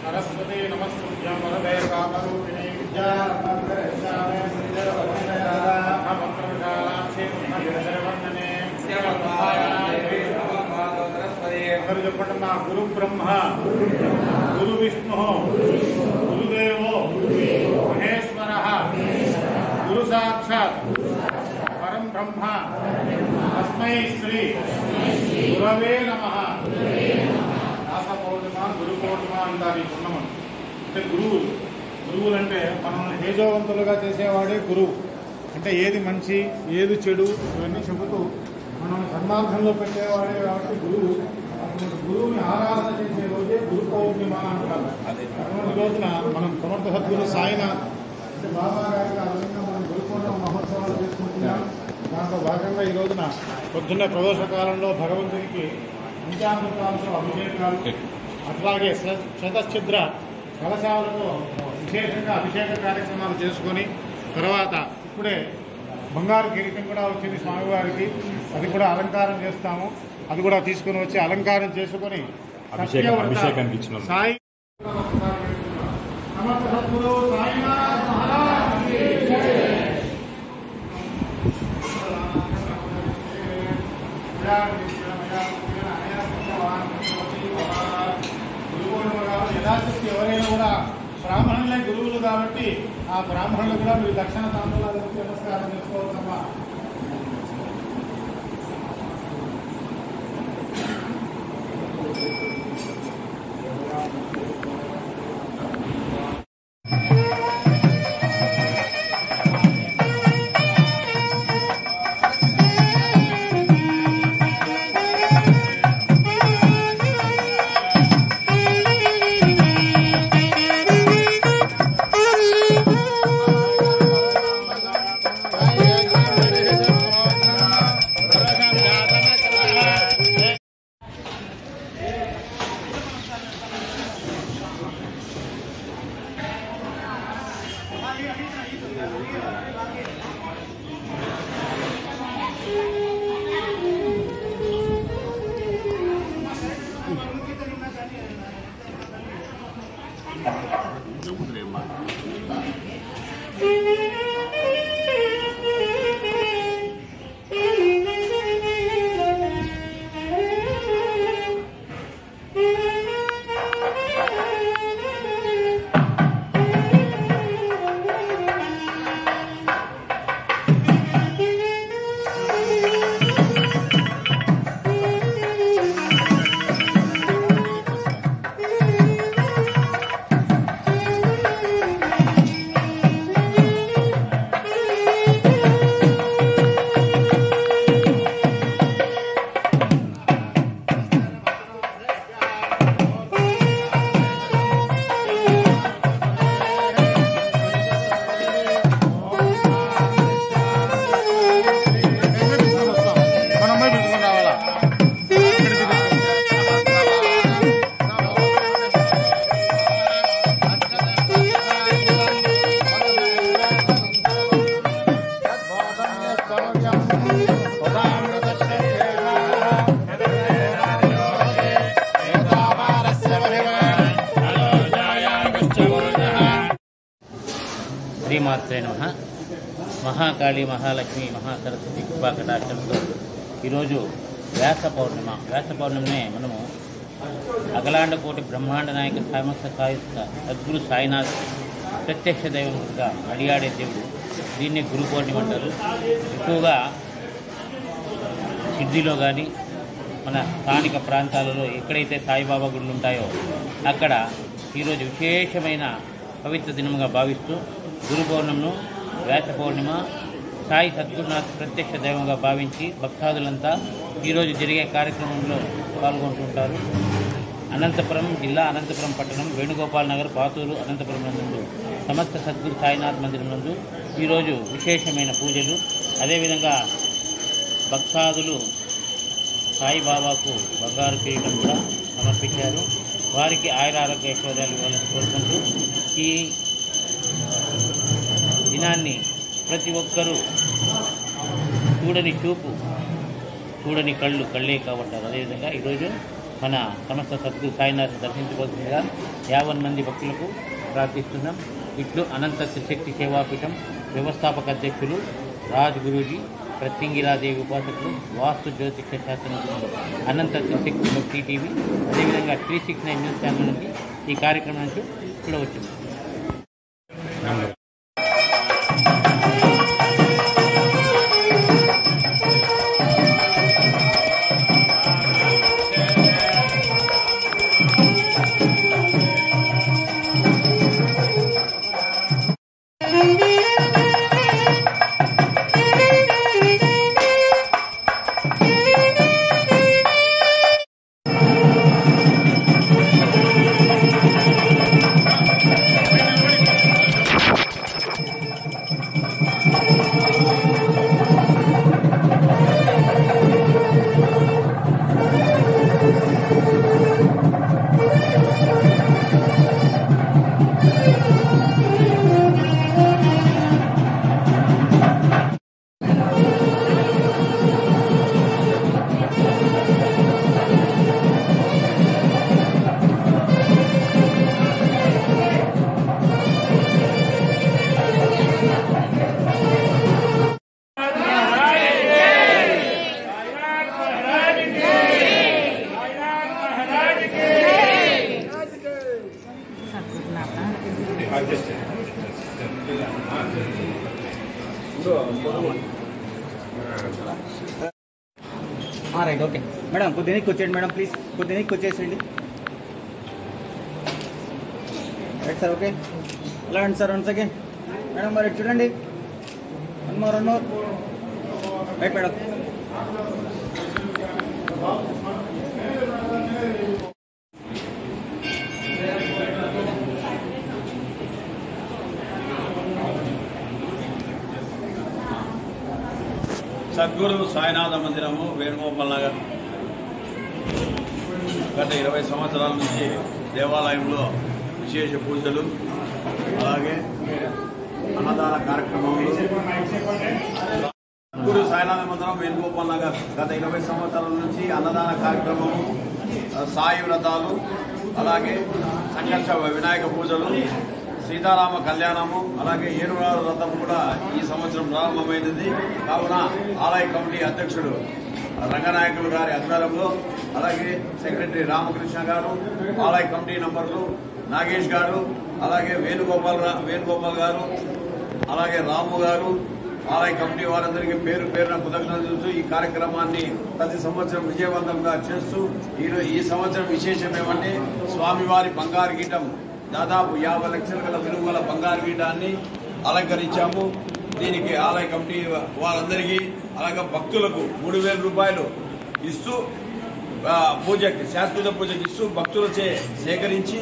सरस्वती नमस्तुभ्यं वरदे कामरूपिणी विद्यारम्भकरिष्यामि सिद्धिर्वन्दने गुरु ब्रह्मा गुरु विष्णु गुरुदेवो महेश्वरः गुरु साक्षात् परं ब्रह्म तस्मै श्री गुरवे नमः। పౌర్ణిమ గురు పౌర్ణిమ అంటారు ఈ పున్నమని. అంటే గురువులంటే మనల్ని తేజోవంతులుగా చేసేవాడే గురువు. అంటే ఏది మంచి ఏది చెడు ఇవన్నీ చెబుతూ మనం సన్మార్గంలో పెట్టేవాడే కాబట్టి గురువు. అటువంటి గురువుని ఆరాధన చేసే రోజే గురు పౌర్ణిమ అంటారు. అటువంటి రోజున మనం సమర్థ సద్గురు సాయినాథ్ అంటే బాబా గారికి ఆ విధంగా మనం గురు పౌర్ణిమ మహోత్సవాలు చేసుకుంటున్నాం. దాంట్లో భాగంగా ఈ రోజున పొద్దున్న ప్రదోషకాలంలో భగవంతునికి పంచామృతాలతో అభిషేకాలు, అట్లాగే శతఛిద్ర కలశాలతో విశేషంగా అభిషేక కార్యక్రమాలు చేసుకొని తర్వాత ఇప్పుడే బంగారు కిరీటం కూడా వచ్చింది స్వామివారికి. అది కూడా అలంకారం చేస్తాము. అది కూడా తీసుకుని వచ్చి అలంకారం చేసుకొని అభిషేకానికి ఇచ్చిన సాయి సమర్థ సద్గురు సాయినాథ్ మహారాజ్ కి యథాశక్తి ఎవరైనా కూడా బ్రాహ్మణులే గురువులు కాబట్టి ఆ బ్రాహ్మణులు కూడా మీరు దక్షిణ తాంబూలాల గురించి నమస్కారం చేసుకోవచ్చమ్మా. శ్రీమాత్రే నమః. మహాకాళి, మహాలక్ష్మి, మహాసరస్వతి కృపా కటాక్షంతో ఈరోజు వ్యాస పౌర్ణమినే మనము అఖిలాండ కోటి బ్రహ్మాండ నాయక సమస్త సాయుధ సద్గురు సాయినాథ్ ప్రత్యక్ష దైవంగా అడియాడే దేవుడు. దీన్ని గురు పౌర్ణమి అంటారు. ఎక్కువగా సిద్ధిలో కానీ మన స్థానిక ప్రాంతాలలో ఎక్కడైతే సాయిబాబా గుళ్ళు ఉంటాయో అక్కడ ఈరోజు విశేషమైన పవిత్ర దినముగా భావిస్తూ గురు పౌర్ణమిను వ్యాస పౌర్ణిమ సాయి సద్గురునాథ్ ప్రత్యక్ష దైవంగా భావించి భక్తాదులంతా ఈరోజు జరిగే కార్యక్రమంలో పాల్గొంటుంటారు. అనంతపురం జిల్లా, అనంతపురం పట్టణం, వేణుగోపాల్ నగర్, పాతూరు, అనంతపురం నందు సమస్త సద్గురు సాయినాథ్ మందిరం నందు ఈరోజు విశేషమైన పూజలు, అదేవిధంగా భక్తాదులు సాయిబాబాకు బంగారు కిరీటం కూడా సమర్పించారు. వారికి ఆయుర ఆరోగ్య ఐశ్వర్యాలు ఇవ్వాలని కోరుకుంటూ ఈ దినాన్ని ప్రతి ఒక్కరూ చూడని చూపు, చూడని కళ్ళు, కళ్ళే కాబట్టారు. అదేవిధంగా ఈరోజు మన సమస్త సద్గురు సాయినాథ్ దర్శించుకోవాల్సిందిగా 50 మంది భక్తులకు ప్రార్థిస్తున్నాం. ఇట్లు అనంత త్రిశక్తి సేవాపీఠం వ్యవస్థాపక అధ్యక్షులు రాజ్ గురూజీ, ప్రత్యంగిరాదేవి ఉపాసకులు, వాస్తు జ్యోతిష శాస్త్ర నిపుణులు, అనంత త్రిశక్తి భక్తి టీవీ, అదేవిధంగా 369 న్యూస్ ఛానల్ నుంచి ఈ కార్యక్రమం నుంచి చూడవచ్చు. Right, okay madam. కొద్దిగా వచ్చేయండి మేడం, ప్లీజ్ కొద్దిగా వచ్చేసేయండి. Right sir, okay. ఎలా అండి సార్, 1 సెకండ్ మేడం. మరి చూడండి, 1 more right madam. Sadguru Sainatha మందిరము, వేణుగోపాల్ నగర్. గత 20 సంవత్సరాల నుంచి దేవాలయంలో విశేష పూజలు, అలాగే అన్నదాన కార్యక్రమాలు. సద్గురు సాయినాథ మందిరం, వేణుగోపాల్ నగర్ గత 20 సంవత్సరాల నుంచి అన్నదాన కార్యక్రమము, సాయి వ్రతాలు, అలాగే సంఘర్ష వినాయక పూజలు, సీతారామ కళ్యాణము, అలాగే ఏనుగుల వ్రతం కూడా ఈ సంవత్సరం ప్రారంభమైనది. కావున ఆలయ కమిటీ అధ్యక్షుడు రంగనాయకులు గారి ఆధ్వర్యంలో, అలాగే సెక్రటరీ రామకృష్ణ గారు, ఆలయ కమిటీ నంబర్లు నాగేష్ గారు, అలాగే వేణుగోపాల్ గారు, అలాగే రాము గారు, ఆలయ కమిటీ వారందరికీ పేరు పేరున కృతజ్ఞతలు తెలుపుతూ ఈ కార్యక్రమాన్ని ప్రతి సంవత్సరం విజయవంతంగా చేస్తూ ఈ సంవత్సరం విశేషం ఏమంటే స్వామివారి బంగారు గీటం దాదాపు 50 లక్షల గల విలువ గల బంగారు గీటాన్ని అలంకరించాము. దీనికి ఆలయ కమిటీ వారందరికీ, అలాగే భక్తులకు 3,000 రూపాయలు ఇస్తూ పూజకి, శాశ్వత పూజకి ఇస్తూ భక్తులచే సేకరించి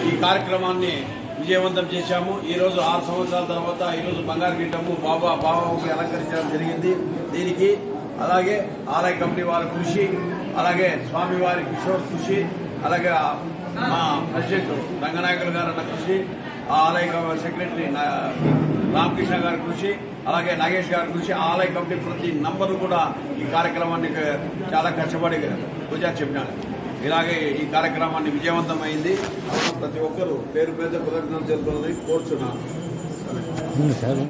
ఈ కార్యక్రమాన్ని విజయవంతం చేశాము. ఈరోజు 6 సంవత్సరాల తర్వాత ఈరోజు బంగారు గీటము బాబాకి అలంకరించడం జరిగింది. దీనికి అలాగే ఆలయ కమిటీ వారి కృషి, అలాగే స్వామివారి కిషోర్ కృషి, అలాగే మా ప్రెసిడెంట్ రంగనాయకులు గారు అన్న కృషి, ఆలయ సెక్రటరీ రామకృష్ణ గారి కృషి, అలాగే నాగేష్ గారి కృషి, ఆలయ కమిటీ ప్రతి నంబరు కూడా ఈ కార్యక్రమాన్ని చాలా కష్టపడి పూజ చెప్పినారు. ఇలాగే ఈ కార్యక్రమాన్ని విజయవంతమైంది. ప్రతి ఒక్కరూ పేరు పేరు కృతజ్ఞతలు తెలుపుకోవాలని కోరుచున్నాను. సార్